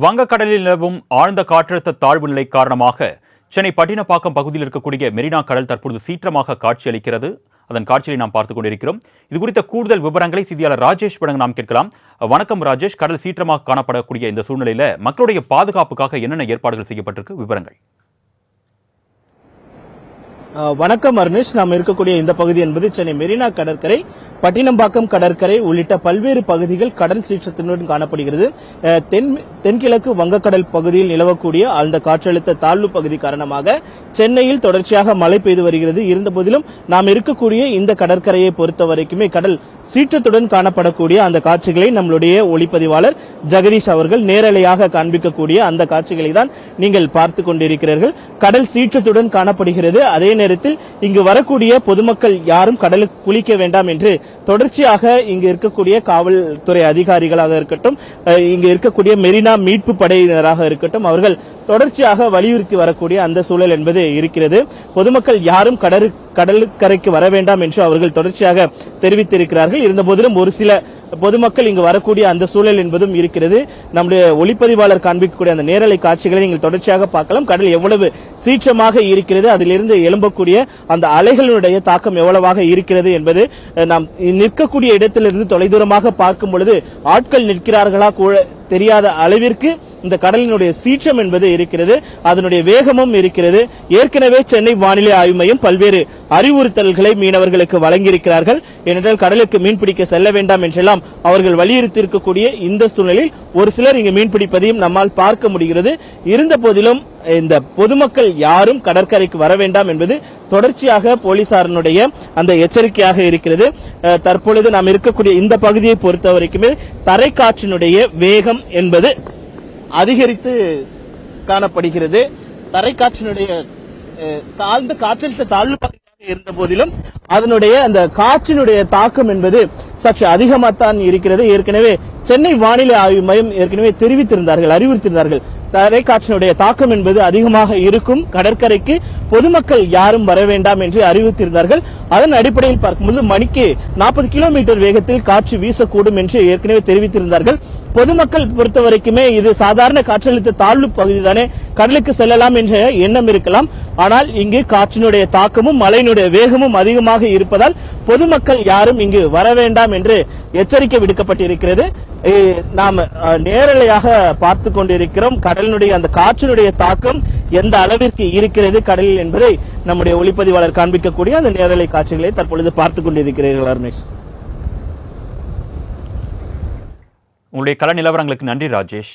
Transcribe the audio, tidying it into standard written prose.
வங்கக்கடலில் நிலவும் ஆழ்ந்த காற்றழுத்த தாழ்வு நிலை காரணமாக சென்னை பட்டினப்பாக்கம் பகுதியில் இருக்கக்கூடிய மெரினா கடல் தற்பொழுது சீற்றமாக காட்சியளிக்கிறது. அதன் காட்சியை நாம் பார்த்துக் கொண்டிருக்கிறோம். இது குறித்த கூடுதல் விவரங்களை செய்தியாளர் ராஜேஷ் வழங்க நாம் கேட்கலாம். வணக்கம் ராஜேஷ். கடல் சீற்றமாக காணப்படக்கூடிய இந்த சூழ்நிலையில மக்களுடைய பாதுகாப்புக்காக என்னென்ன ஏற்பாடுகள் செய்யப்பட்டிருக்கு, விவரங்கள்? வணக்கம் அருணேஷ். நாம் இருக்கக்கூடிய இந்த பகுதி என்பது சென்னை மெரினா கடற்கரை, பட்டினப்பாக்கம் கடற்கரை உள்ளிட்ட பல்வேறு பகுதிகள் கடல் சீற்றத்தினுடன் காணப்படுகிறது. தென்கிழக்கு வங்கக்கடல் பகுதியில் நிலவக்கூடிய அந்த காற்றழுத்த தாழ்வு பகுதி காரணமாக சென்னையில் தொடர்ச்சியாக மழை பெய்து வருகிறது. இருந்தபோதிலும் நாம் இருக்கக்கூடிய இந்த கடற்கரையை பொறுத்த வரைக்குமே கடல் சீற்றத்துடன் காணப்படக்கூடிய அந்த காட்சிகளை நம்மளுடைய ஒளிப்பதிவாளர் ஜெகதீஷ் அவர்கள் நேரலையாக காண்பிக்கக்கூடிய அந்த காட்சிகளை தான் நீங்கள் பார்த்து கொண்டிருக்கிறீர்கள். கடல் சீற்றத்துடன் காணப்படுகிறது. அதே நேரத்தில் இங்கு வரக்கூடிய பொதுமக்கள் யாரும் கடலுக்கு குளிக்க வேண்டாம் என்று தொடர்ச்சியாக இங்கு இருக்கக்கூடிய காவல்துறை அதிகாரிகளாக இருக்கட்டும், இங்கு இருக்கக்கூடிய மெரினா மீட்பு படையினராக இருக்கட்டும், அவர்கள் தொடர்ச்சியாக வலியுறுத்தி வரக்கூடிய அந்த சூழல் என்பது இருக்கிறது. பொதுமக்கள் யாரும் கடற்கரைக்கு வர வேண்டாம் என்று அவர்கள் தொடர்ச்சியாக தெரிவித்திருக்கிறார்கள். இருந்தபோதிலும் ஒரு சில பொதுமக்கள் இங்கு வரக்கூடிய அந்த சூழல் என்பதும் இருக்கிறது. நம்முடைய ஒளிப்பதிவாளர் காண்பிக்கக்கூடிய அந்த நேரலை காட்சிகளை நீங்கள் தொடர்ச்சியாக பார்க்கலாம். கடல் எவ்வளவு சீற்றமாக இருக்கிறது, அதிலிருந்து எழும்பக்கூடிய அந்த அலைகளுடைய தாக்கம் எவ்வளவாக இருக்கிறது என்பது நாம் நிற்கக்கூடிய இடத்திலிருந்து தொலைதூரமாக பார்க்கும் பொழுது ஆட்கள் நிற்கிறார்களா கூட தெரியாத அளவிற்கு இந்த கடலினுடைய சீற்றம் என்பது இருக்கிறது. அதனுடைய வேகமும் இருக்கிறது. ஏற்கனவே சென்னை வானிலை ஆய்வு மையம் பல்வேறு அறிவுறுத்தல்களை மீனவர்களுக்கு வழங்கியிருக்கிறார்கள். ஏனென்றால் கடலுக்கு மீன்பிடிக்க செல்ல வேண்டாம் என்றெல்லாம் அவர்கள் வலியுறுத்தி இருக்கக்கூடிய இந்த சூழ்நிலையில் ஒரு சிலர் இங்கு மீன்பிடிப்பதையும் நம்மால் பார்க்க முடிகிறது. இருந்த போதிலும் இந்த பொதுமக்கள் யாரும் கடற்கரைக்கு வர வேண்டாம் என்பது தொடர்ச்சியாக போலீசாரனுடைய அந்த எச்சரிக்கையாக இருக்கிறது. தற்பொழுது நாம் இருக்கக்கூடிய இந்த பகுதியை பொறுத்த வரைக்குமே தரைக்காற்றினுடைய வேகம் என்பது அதிகரித்து காணப்படுகிறது. தரைக்காற்றினுடைய தாழ்ந்த காற்றழுத்த தாழ்வு பகுதியாக இருந்த போதிலும் அதனுடைய அந்த காற்றினுடைய தாக்கம் என்பது சற்று அதிகமாகத்தான் இருக்கிறது. ஏற்கனவே சென்னை வானிலை ஆய்வு மையம் ஏற்கனவே தெரிவித்திருந்தார்கள், அறிவுறுத்தியிருந்தார்கள், தரைக்காற்றினுடைய தாக்கம் என்பது அதிகமாக இருக்கும், கடற்கரைக்கு பொதுமக்கள் யாரும் வர வேண்டாம் என்று அறிவித்திருந்தார்கள். அதன் அடிப்படையில் பார்க்கும்போது மணிக்கு 40 கிலோமீட்டர் வேகத்தில் காற்று வீசக்கூடும் என்று ஏற்கனவே தெரிவித்திருந்தார்கள். பொதுமக்கள் பொறுத்த வரைக்குமே இது சாதாரண காற்றழுத்த தாழ்வு பகுதி தானே, கடலுக்கு செல்லலாம் என்ற எண்ணம் இருக்கலாம். ஆனால் இங்கு காற்றினுடைய தாக்கமும் மழையினுடைய வேகமும் அதிகமாக இருப்பதால் பொதுமக்கள் யாரும் இங்கு வர வேண்டாம் என்று எச்சரிக்கை விடுக்கப்பட்டிருக்கிறது. நாம் நேரலையாக பார்த்து கொண்டிருக்கிறோம் கடலினுடைய அந்த காற்றினுடைய தாக்கம் எந்த அளவிற்கு இருக்கிறது கடலில் என்பதை நம்முடைய ஒளிப்பதிவாளர் காண்பிக்கக்கூடிய அந்த நேரலை காட்சிகளை தற்பொழுது பார்த்துக் கொண்டிருக்கிறீர்கள். அருணேஷ், உங்களுடைய கள நிலவரங்களுக்கு நன்றி ராஜேஷ்.